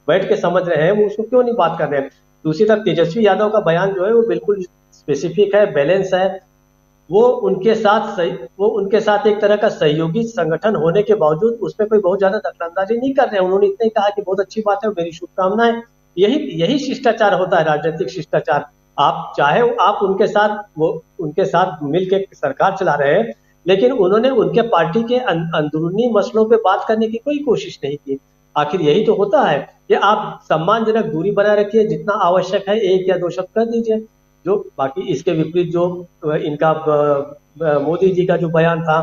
बैठ के समझ रहे हैं, वो उसको क्यों नहीं बात कर रहे हैं। दूसरी तरफ तेजस्वी यादव का बयान जो है वो बिल्कुल स्पेसिफिक है, बैलेंस है। वो उनके साथ एक तरह का सहयोगी संगठन होने के बावजूद उसमें कोई बहुत ज्यादा दखलंदाजी नहीं कर रहे हैं। उन्होंने इतना ही कहा कि बहुत अच्छी बात है, मेरी शुभकामनाएं। यही शिष्टाचार होता है, राजनीतिक शिष्टाचार। आप चाहे आप उनके साथ मिलकर सरकार चला रहे हैं, लेकिन उन्होंने उनके पार्टी के अंदरूनी मसलों पे बात करने की कोई कोशिश नहीं की। आखिर यही तो होता है कि आप सम्मानजनक दूरी बनाए रखिए, जितना आवश्यक है 1 या 2 शब्द कर दीजिए। जो बाकी इसके विपरीत जो इनका मोदी जी का जो बयान था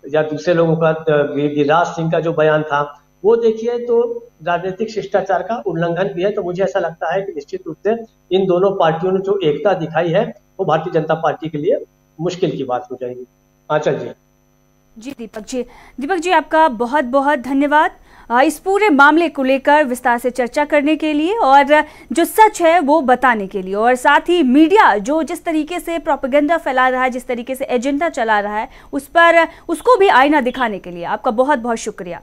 या दूसरे लोगों का गिरिराज सिंह का जो बयान था, वो देखिए तो राजनीतिक शिष्टाचार का उल्लंघन भी है। तो मुझे ऐसा लगता है कि निश्चित रूप से इन दोनों पार्टियों ने जो एकता दिखाई है वो भारतीय जनता पार्टी के लिए मुश्किल की बात हो जाएगी। आंचल जी। दीपक जी आपका बहुत बहुत धन्यवाद इस पूरे मामले को लेकर विस्तार से चर्चा करने के लिए और जो सच है वो बताने के लिए, और साथ ही मीडिया जो जिस तरीके से प्रोपेगेंडा फैला रहा है, जिस तरीके से एजेंडा चला रहा है, उसको भी आईना दिखाने के लिए आपका बहुत बहुत शुक्रिया।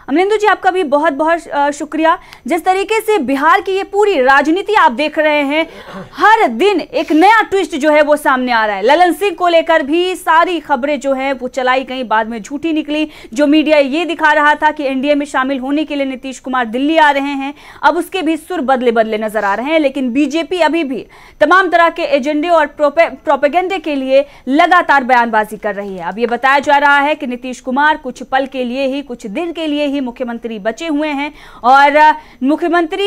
अमलेंदु जी आपका भी बहुत बहुत शुक्रिया। जिस तरीके से बिहार की ये पूरी राजनीति आप देख रहे हैं, हर दिन एक नया ट्विस्ट जो है वो सामने आ रहा है। ललन सिंह को लेकर भी सारी खबरें जो है वो चलाई गई, बाद में झूठी निकली। जो मीडिया ये दिखा रहा था कि एनडीए में शामिल होने के लिए नीतीश कुमार दिल्ली आ रहे हैं, अब उसके भी सुर बदले बदले नजर आ रहे हैं। लेकिन बीजेपी अभी भी तमाम तरह के एजेंडे और प्रोपेगेंडे के लिए लगातार बयानबाजी कर रही है। अब ये बताया जा रहा है कि नीतीश कुमार कुछ पल के लिए ही, कुछ दिन के लिए मुख्यमंत्री बचे हुए हैं और मुख्यमंत्री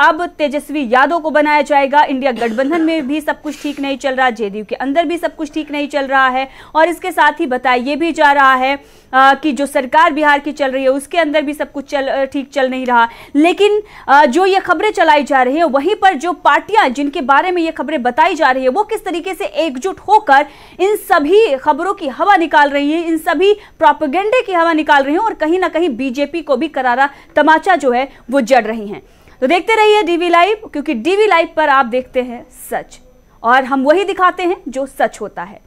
अब तेजस्वी यादव को बनाया जाएगा। इंडिया गठबंधन में भी सब कुछ ठीक नहीं चल रहा, जेडीयू के अंदर भी सब कुछ ठीक नहीं चल रहा है और इसके साथ ही बताया यह भी जा रहा है कि जो सरकार बिहार की चल रही है उसके अंदर भी सब कुछ ठीक चल नहीं रहा। लेकिन जो ये खबरें चलाई जा रही है, वहीं पर जो पार्टियां जिनके बारे में ये खबरें बताई जा रही है वो किस तरीके से एकजुट होकर इन सभी खबरों की हवा निकाल रही है, इन सभी प्रोपेगेंडे की हवा निकाल रही है और कहीं ना कहीं बीजेपी को भी करारा तमाचा जो है वो जड़ रही हैं। तो देखते रहिए डीवी लाइव, क्योंकि डीवी लाइव पर आप देखते हैं सच और हम वही दिखाते हैं जो सच होता है।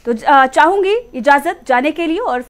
तो चाहूंगी इजाजत जाने के लिए और